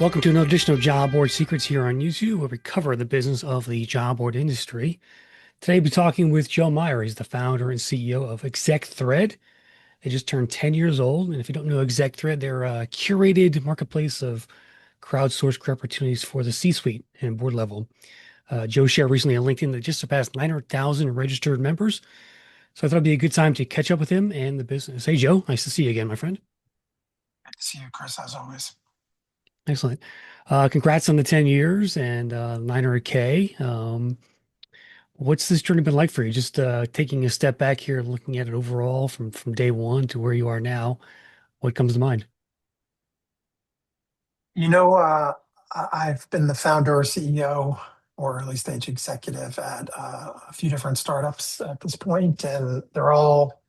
Welcome to another edition of Job Board Secrets here on YouTube, where we cover the business of the job board industry. Today, we'll be talking with Joe Meyer. He's the founder and CEO of ExecThread. They just turned 10 years old. And if you don't know ExecThread, they're a curated marketplace of crowdsourced career opportunities for the C-suite and board level. Joe shared recently on LinkedIn that just surpassed 900,000 registered members. So I thought it'd be a good time to catch up with him and the business. Hey, Joe, nice to see you again, my friend. Good to see you, Chris, as always. Excellent. Congrats on the 10 years and 900K. What's this journey been like for you? Just taking a step back here, looking at it overall from day one to where you are now. What comes to mind? You know, uh, I've been the founder or CEO or early stage executive at a few different startups at this point, and they're all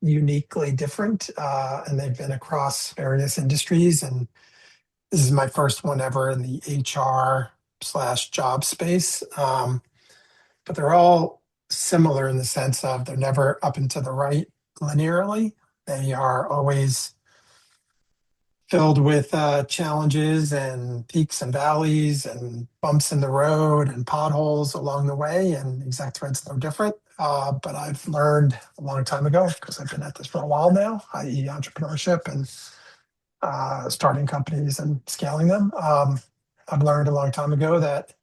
uniquely different, and they've been across various industries. And this is my first one ever in the HR/job space. But they're all similar in the sense of they're never up and to the right linearly. They are always filled with challenges and peaks and valleys and bumps in the road and potholes along the way. And ExecThread's no different. But I've learned a long time ago, because I've been at this for a while now, i.e., entrepreneurship and starting companies and scaling them. I've learned a long time ago that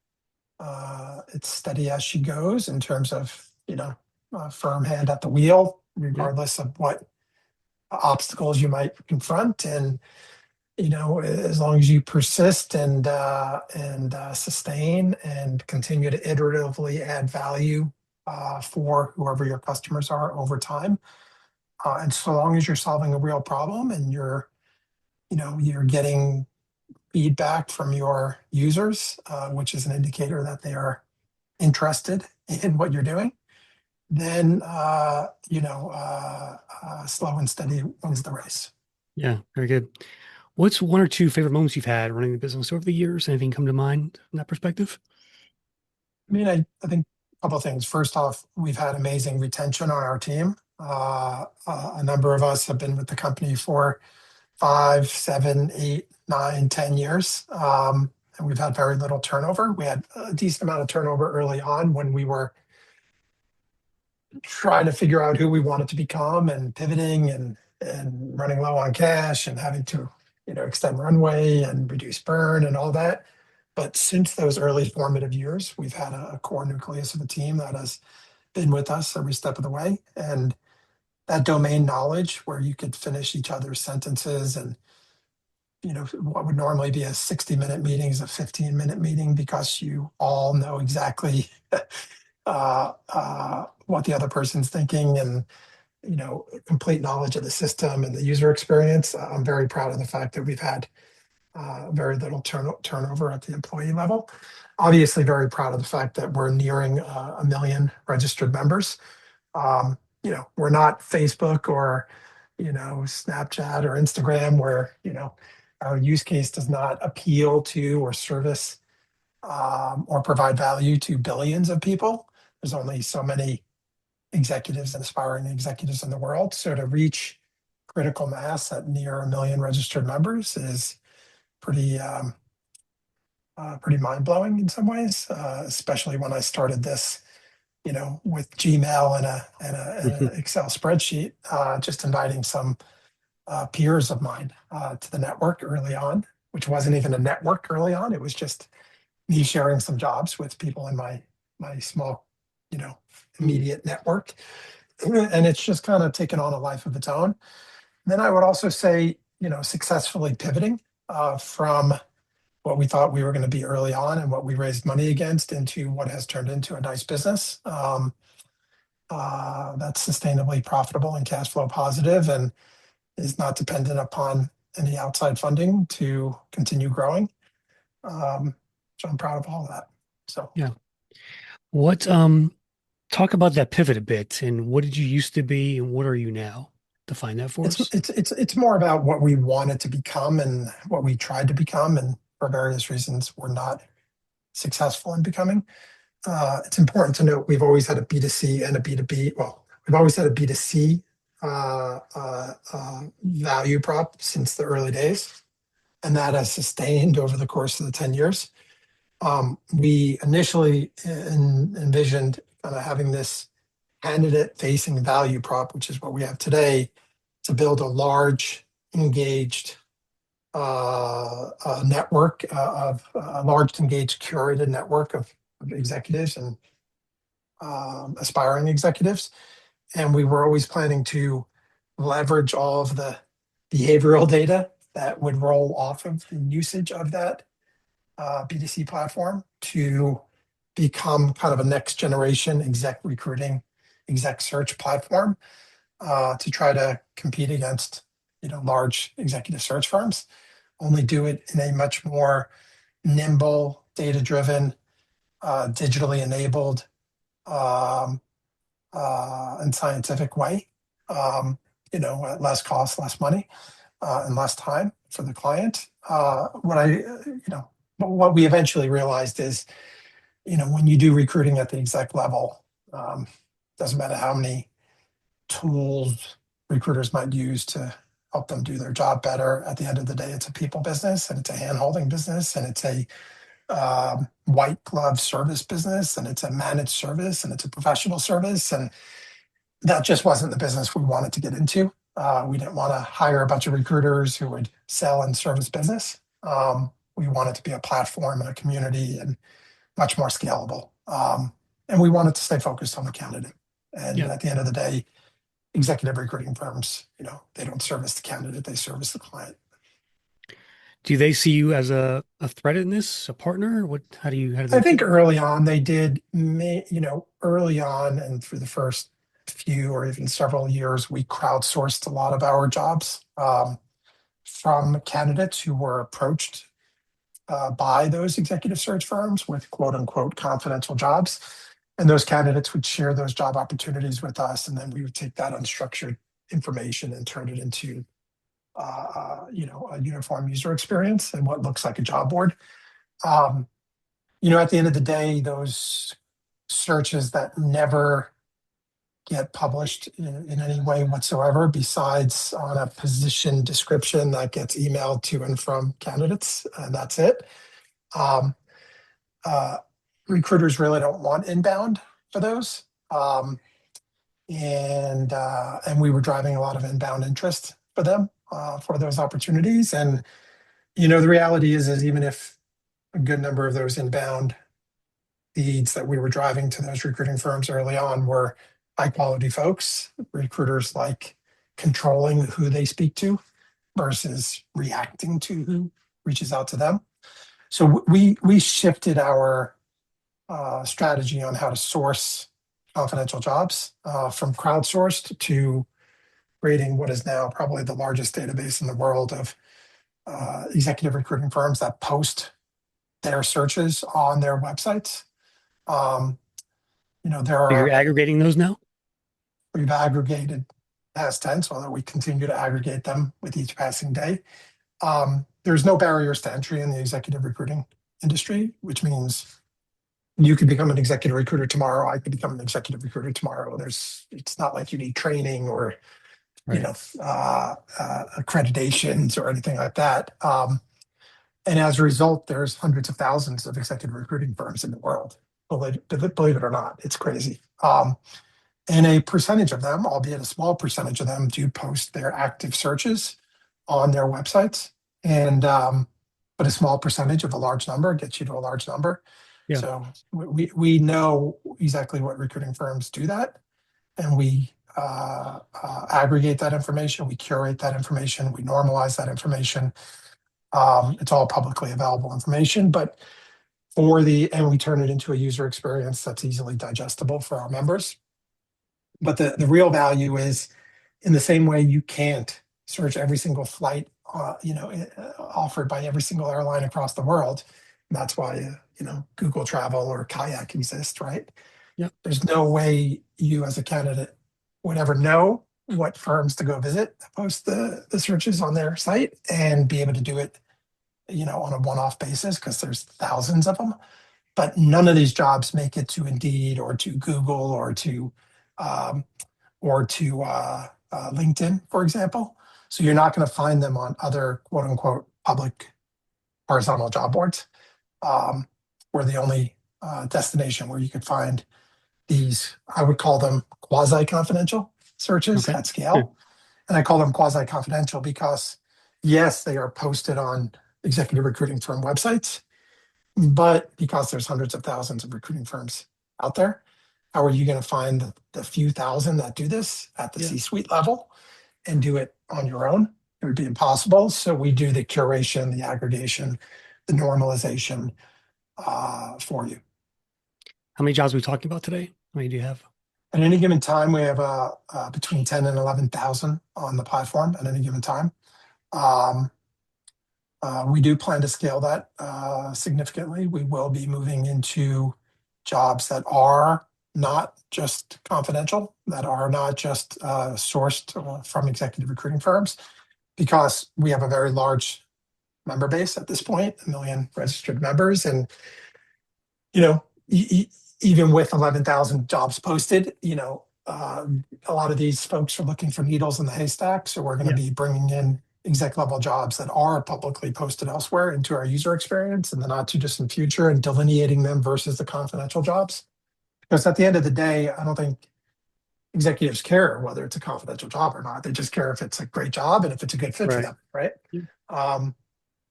it's steady as she goes in terms of, a firm hand at the wheel, Yeah. regardless of what obstacles you might confront. And as long as you persist and sustain and continue to iteratively add value for whoever your customers are over time, and so long as you're solving a real problem and you're getting feedback from your users, which is an indicator that they are interested in what you're doing, then slow and steady wins the race. Yeah, very good. What's one or two favorite moments you've had running the business over the years? Anything come to mind from that perspective? I mean, I think a couple of things. First off, we've had amazing retention on our team. A number of us have been with the company for 5, 7, 8, 9, 10 years. And we've had very little turnover. We had a decent amount of turnover early on when we were trying to figure out who we wanted to become and pivoting and running low on cash and having to, extend runway and reduce burn and all that. But since those early formative years, we've had a core nucleus of a team that has been with us every step of the way. And that domain knowledge where you could finish each other's sentences and, what would normally be a 60-minute meeting is a 15-minute meeting because you all know exactly what the other person's thinking and, complete knowledge of the system and the user experience. I'm very proud of the fact that we've had very little turnover at the employee level. Obviously, very proud of the fact that we're nearing 1 million registered members. We're not Facebook or, Snapchat or Instagram where, our use case does not appeal to or service or provide value to billions of people. There's only so many executives and aspiring executives in the world. So to reach critical mass at near 1 million registered members is pretty pretty mind blowing in some ways, especially when I started this, with Gmail and an Excel spreadsheet, just inviting some peers of mine to the network early on, which wasn't even a network early on. It was just me sharing some jobs with people in my small, immediate network, and it's just kind of taken on a life of its own. Then I would also say, successfully pivoting from what we thought we were going to be early on and what we raised money against into what has turned into a nice business that's sustainably profitable and cash flow positive and is not dependent upon any outside funding to continue growing. So I'm proud of all of that. So Yeah. What talk about that pivot a bit and what did you used to be and what are you now? Define that for it's us. it's more about what we wanted to become and what we tried to become, and for various reasons we're not successful in becoming. It's important to note we've always had a B2C and a B2B. Well, we've always had a B2C value prop since the early days. and that has sustained over the course of the 10 years. We initially envisioned kind of having this candidate-facing value prop, which is what we have today, to build a large, engaged network of a large, engaged, curated network of executives and aspiring executives. And we were always planning to leverage all of the behavioral data that would roll off of the usage of that BDC platform to become kind of a next generation exec recruiting, exec search platform to try to compete against large executive search firms. Only do it in a much more nimble, data driven, digitally enabled, um, and scientific way. At less cost, less money, and less time for the client. What we eventually realized is, when you do recruiting at the exec level, doesn't matter how many tools recruiters might use to help them do their job better. At the end of the day, it's a people business, and it's a hand-holding business, and it's a white glove service business, and it's a managed service, and it's a professional service. And that just wasn't the business we wanted to get into. We didn't want to hire a bunch of recruiters who would sell and service business. We wanted to be a platform and a community and much more scalable. And we wanted to stay focused on the candidate. And Yeah. at the end of the day, executive recruiting firms, they don't service the candidate, they service the client. Do they see you as a threat in this, a partner? How do I they think feel? early on they did, early on and through the first few or even several years, we crowdsourced a lot of our jobs from candidates who were approached by those executive search firms with quote unquote confidential jobs. And those candidates would share those job opportunities with us. And then we would take that unstructured information and turn it into, a uniform user experience and what looks like a job board. Um, at the end of the day, those searches that never get published in any way whatsoever, besides on a position description that gets emailed to and from candidates, and that's it. Um, uh, Recruiters really don't want inbound for those, and we were driving a lot of inbound interest for them for those opportunities. And the reality is even if a good number of those inbound leads that we were driving to those recruiting firms early on were high quality folks, recruiters like controlling who they speak to versus reacting to who reaches out to them. So we shifted our strategy on how to source confidential jobs from crowdsourced to creating what is now probably the largest database in the world of executive recruiting firms that post their searches on their websites. Um, there So you're are aggregating those now? We've aggregated past tense, although we continue to aggregate them with each passing day. There's no barriers to entry in the executive recruiting industry, which means you could become an executive recruiter tomorrow. I could become an executive recruiter tomorrow. It's not like you need training or Right. accreditations or anything like that. And as a result, there's hundreds of thousands of executive recruiting firms in the world. Believe it or not, it's crazy. And a percentage of them, albeit a small percentage of them, do post their active searches on their websites. And but a small percentage of a large number gets you to a large number. Yeah. So we know exactly what recruiting firms do that, and we aggregate that information, we curate that information, we normalize that information. It's all publicly available information, but and we turn it into a user experience that's easily digestible for our members. But the real value is in the same way you can't search every single flight, offered by every single airline across the world. And that's why, Google Travel or Kayak exist, right? Yeah. There's no way you as a candidate would ever know what firms to go visit, post the searches on their site and be able to do it, on a one-off basis because there's thousands of them. But none of these jobs make it to Indeed or to Google um, or to LinkedIn, for example. So you're not going to find them on other quote unquote public horizontal job boards. Um, we're the only destination where you could find these, I would call them quasi-confidential searches Okay. at Yeah. scale. And I call them quasi-confidential because, yes, they are posted on executive recruiting firm websites, but because there's hundreds of thousands of recruiting firms out there, how are you going to find the few thousand that do this at the Yeah. C-suite level and do it on your own? It would be impossible. So we do the curation, the aggregation, the normalization for you. How many jobs are we talking about today? How many do you have? At any given time, we have between 10 and 11,000 on the platform at any given time. Um, we do plan to scale that significantly. We will be moving into jobs that are not just confidential, that are not just sourced from executive recruiting firms, because we have a very large member base at this point, 1 million registered members. And, you know, even with 11,000 jobs posted, a lot of these folks are looking for needles in the haystack. So we're going to Yeah. be bringing in exec level jobs that are publicly posted elsewhere into our user experience in the not too distant future, and delineating them versus the confidential jobs. Because at the end of the day, I don't think executives care whether it's a confidential job or not. They just care if it's a great job and if it's a good fit for Right. them, right? Yeah. Um,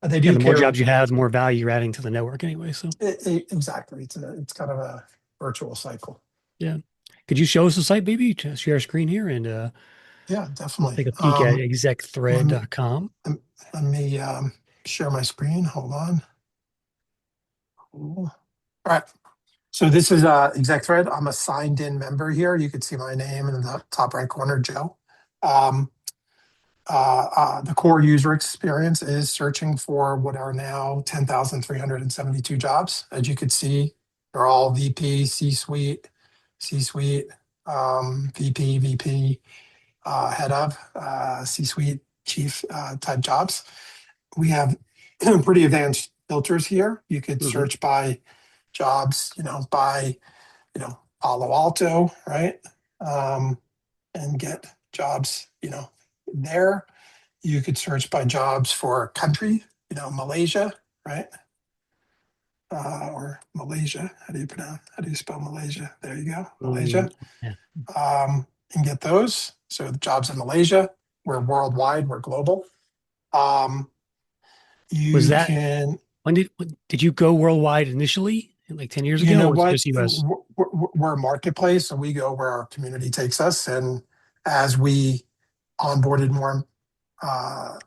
but they Yeah. do The more care. jobs you have, the more value you're adding to the network anyway. So Exactly. It's kind of a virtual cycle. yeah. Could you show us the site, maybe? To share a screen here and Yeah, definitely. take a peek at Let me, execthread.com. let me share my screen. Hold on. Cool. All right. So this is ExecThread. I'm a signed in member here. You can see my name in the top right corner, Joe. Um, the core user experience is searching for what are now 10,372 jobs. As you can see, they're all VP, C-suite, C-suite, VP, head of, C-suite chief type jobs. We have pretty advanced filters here. You could Hmm. search by jobs, by Palo Alto, right? Um, and get jobs, there. You could search by jobs for country, Malaysia, right? Or Malaysia. How do you spell Malaysia? There you go, Malaysia. Yeah. And get those. So the jobs in Malaysia, we're worldwide, we're global. Um, Was you that can, when did you go worldwide initially, like 10 years you ago, know or was it what, just US? we're a marketplace, so we go where our community takes us. And as we onboarded more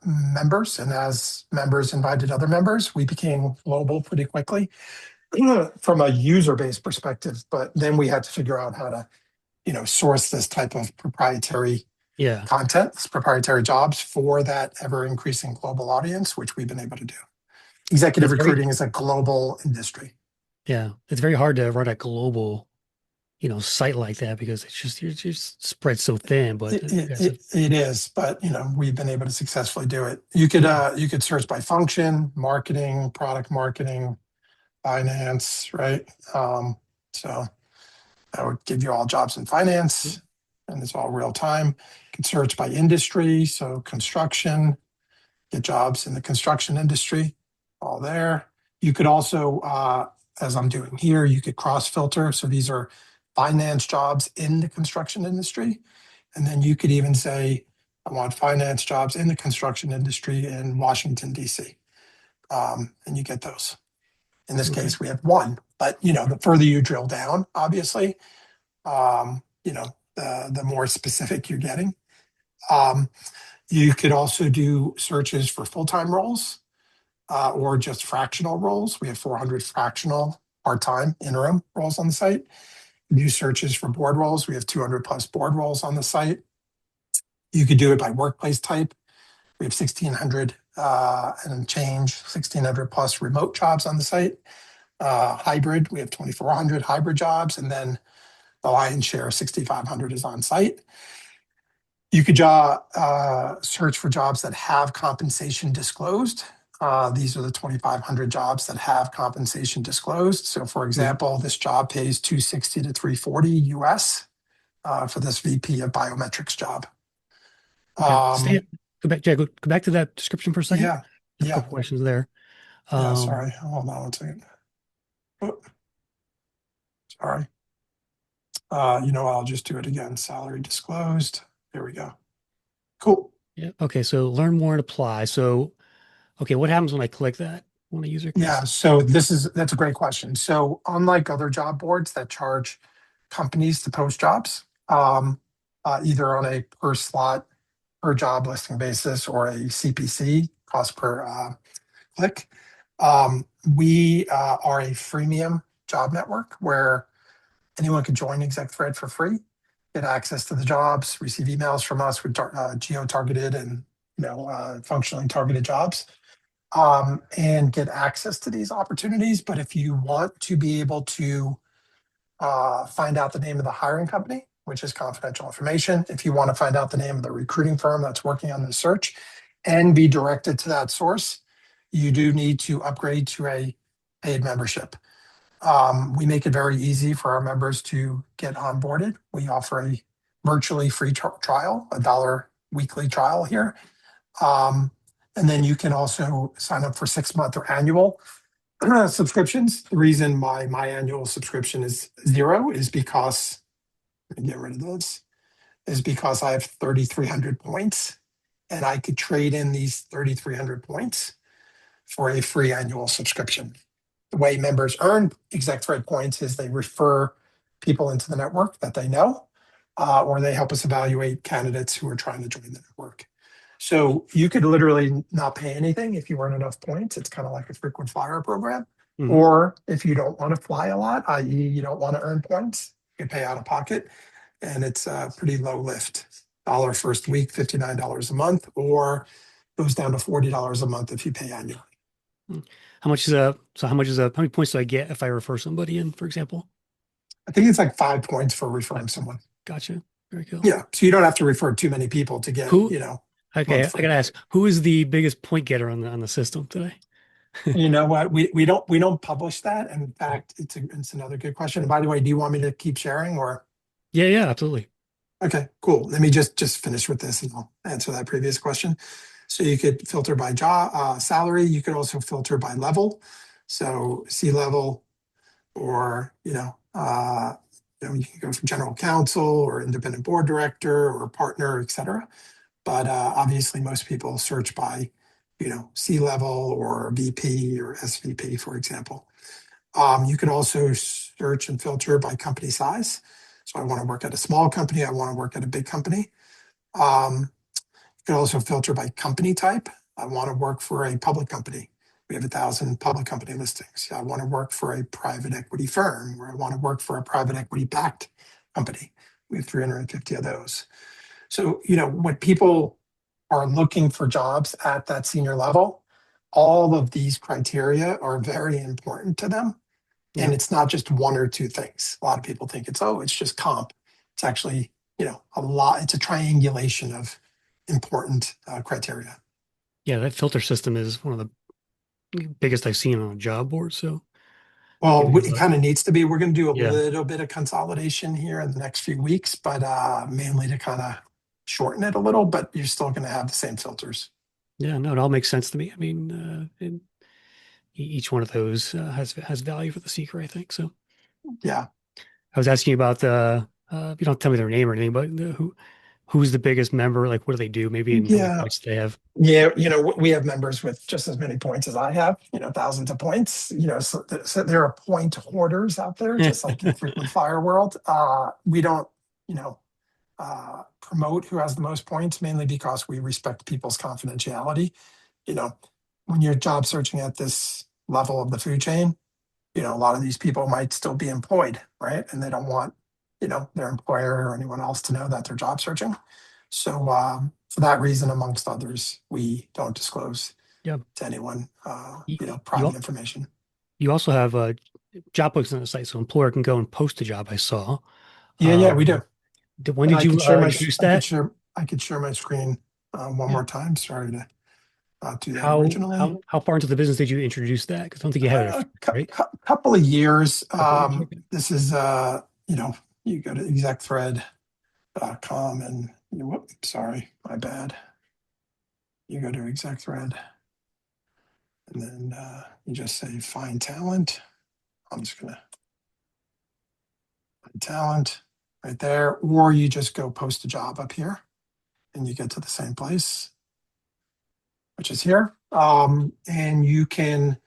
members, and as members invited other members, we became global pretty quickly from a user base perspective. But then we had to figure out how to, source this type of proprietary Yeah. content, this proprietary jobs for that ever increasing global audience, which we've been able to do. Executive It's very, recruiting is a global industry. yeah. It's very hard to run a global, site like that because you're just spread so thin, but It, you it, guys have, it, it is, but we've been able to successfully do it. You could search by function, marketing, product marketing, finance, right? So that would give you all jobs in yeah. finance, and it's all real time. You can search by industry, so construction, get jobs in the construction industry, all there. You could also, as I'm doing here, you could cross filter. So these are finance jobs in the construction industry. And then you could even say, I want finance jobs in the construction industry in Washington, D.C. And you get those. In this Okay. case, we have one. But the further you drill down, obviously, the more specific you're getting. Um, you could also do searches for full-time roles or just fractional roles. We have 400 fractional part-time interim roles on the site. Do searches for board roles. We have 200 plus board roles on the site. You could do it by workplace type. We have 1,600 and change, 1,600 plus remote jobs on the site. Hybrid, we have 2,400 hybrid jobs, and then the lion's share, 6,500, is on site. You could search for jobs that have compensation disclosed. These are the 2,500 jobs that have compensation disclosed. So, for Mhm. example, this job pays 260 to 340 US for this VP of biometrics job. Okay. Um, Go back, Jack, go back to that description for a second. yeah, I have a yeah. couple questions there. Yeah, Um, sorry. Hold on one second. Oh, sorry. I'll just do it again. Salary disclosed. There we go. Cool. yeah. Okay. So learn more and apply. So, okay, what happens when I click that? When a user clicks? Yeah, so that's a great question. So unlike other job boards that charge companies to post jobs, either on a per slot, per job listing basis or a CPC, cost per click, we are a freemium job network where anyone can join ExecThread for free, get access to the jobs, receive emails from us with geo-targeted and functionally targeted jobs, and get access to these opportunities. But if you want to be able to find out the name of the hiring company, which is confidential information, if you want to find out the name of the recruiting firm that's working on the search and be directed to that source, you do need to upgrade to a paid membership. We make it very easy for our members to get onboarded. We offer a virtually free trial, $1 weekly trial here. Um, and then you can also sign up for 6 month or annual subscriptions. The reason my annual subscription is zero is because, let me get rid of those, is because I have 3,300 points and I could trade in these 3,300 points for a free annual subscription. The way members earn ExecThread points is they refer people into the network that they know, or they help us evaluate candidates who are trying to join the network. So you could literally not pay anything if you earn enough points. It's kind of like a frequent flyer program. Hmm. Or if you don't want to fly a lot, i.e., you don't want to earn points, you pay out of pocket, and it's a pretty low lift. Dollar first week, $59 a month, or goes down to $40 a month if you pay annually. How many points do I get if I refer somebody in, for example? I think it's like 5 points for Five. referring someone. Gotcha. Very cool. Yeah. So you don't have to refer too many people to get, Who, a month okay, I free. gotta ask, who is the biggest point getter on the system today? You know what? We don't publish that. And in fact, it's another good question. And by the way, do you want me to keep sharing or? Yeah, yeah, absolutely. Okay, cool. Let me just finish with this and I'll answer that previous question. So you could filter by job salary. You could also filter by level. So C level, or you can go for general counsel or independent board director or partner, et cetera. But obviously, most people search by, C level or VP or SVP, for example. You can also search and filter by company size. So I want to work at a small company. I want to work at a big company. You can also filter by company type. I want to work for a public company. We have 1,000 public company listings. I want to work for a private equity firm, or I want to work for a private equity backed company. We have 350 of those. So, when people are looking for jobs at that senior level, all of these criteria are very important to them. And Yeah. it's not just one or two things. A lot of people think it's just comp. It's actually, a lot. It's a triangulation of important criteria. Yeah, that filter system is one of the biggest I've seen on a job board. So Well, giving you a it lot. kind of needs to be. We're going to do a Yeah. little bit of consolidation here in the next few weeks, but mainly to kind of shorten it a little, but you're still going to have the same filters. Yeah, no, it all makes sense to me. I mean, each one of those has value for the seeker, I think. So Yeah. I was asking you about you don't tell me their name or anything, but who's the biggest member? Like, what do they do? Maybe and how many Yeah. points do they have? Yeah, we have members with just as many points as I have, thousands of points. So there are point hoarders out there, just like in frequent fire world. We don't, promote who has the most points, mainly because we respect people's confidentiality. You know, when you're job searching at this level of the food chain, a lot of these people might still be employed, right? And they don't want, their employer or anyone else to know that they're job searching. So for that reason, amongst others, we don't disclose Yeah. to anyone, You, you private al- information. you also have job posting on the site, so employer can go and post a job. I saw. Yeah, yeah, we do. When And did I you could share introduce that? I could share my screen one Yeah. more time. Sorry to do that How originally. how how far into the business did you introduce that? Because I don't think you had it at first, right? Couple of years. A couple years. Okay. This is, you go to execthread.com and sorry, my bad. You go to execthread And then you just say find talent. I'm just going to find talent right there. Or you just go post a job up here and you get to the same place, which is here. And you can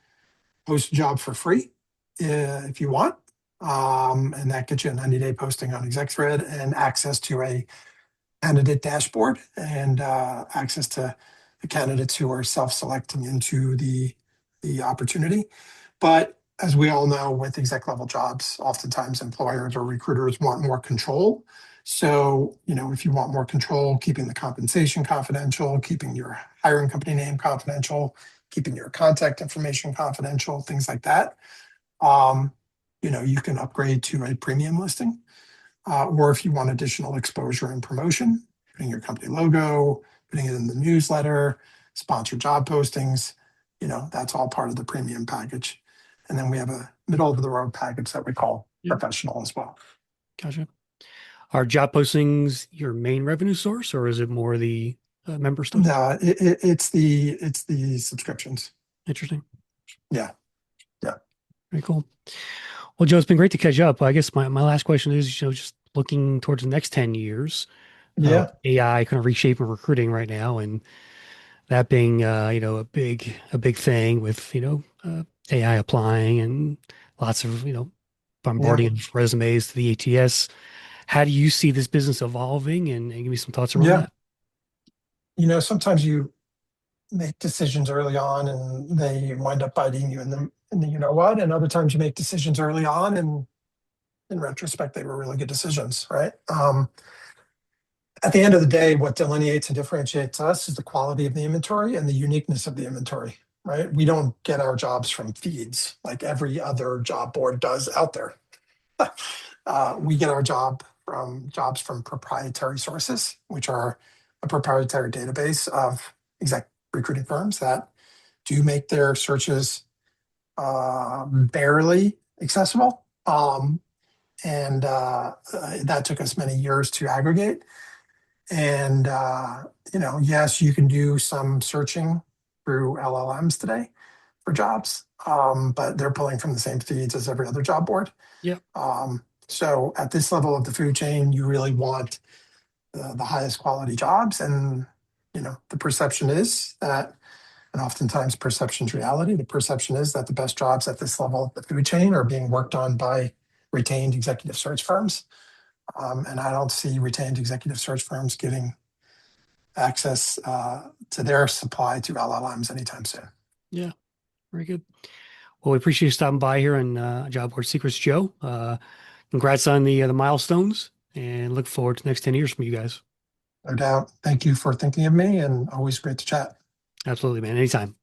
post a job for free if you want. And that gets you a 90-day posting on ExecThread and access to a candidate dashboard and access to the candidates who are self-selecting into the opportunity. But as we all know, with exec level jobs, oftentimes employers or recruiters want more control. So, if you want more control, keeping the compensation confidential, keeping your hiring company name confidential, keeping your contact information confidential, things like that, um, you can upgrade to a premium listing. Or if you want additional exposure and promotion, putting your company logo, putting it in the newsletter, sponsored job postings, that's all part of the premium package. And then we have a middle of the road package that we call Yeah. professional as well. Gotcha. Are job postings your main revenue source, or is it more the member stuff? No, it's the subscriptions. Interesting. Yeah, yeah, Very cool. Well, Joe, it's been great to catch up. I guess my last question is, just looking towards the next 10 years, yeah, AI kind of reshaping recruiting right now, and that being, a big thing with, AI applying and lots of, yeah, bombarding of resumes to the ATS. How do you see this business evolving, and give me some thoughts around yeah. that? Sometimes you make decisions early on and they wind up biting you in the you know what, and other times you make decisions early on and in retrospect, they were really good decisions, right? At the end of the day, what delineates and differentiates us is the quality of the inventory and the uniqueness of the inventory, right? We don't get our jobs from feeds like every other job board does out there. We get our jobs from proprietary sources, which are a proprietary database of exec recruiting firms that do make their searches barely accessible. And that took us many years to aggregate. And yes, you can do some searching through LLMs today for jobs, but they're pulling from the same feeds as every other job board. Yeah. So at this level of the food chain, you really want the highest quality jobs, and the perception is that, and oftentimes perception's reality. The perception is that the best jobs at this level of the food chain are being worked on by retained executive search firms. And I don't see retained executive search firms giving access to their supply to LLMs anytime soon. Yeah. Very good. Well, we appreciate you stopping by here on Job Board Secrets, Joe. Congrats on the milestones, and look forward to the next 10 years from you guys. No doubt. Thank you for thinking of me, and always great to chat. Absolutely, man. Anytime.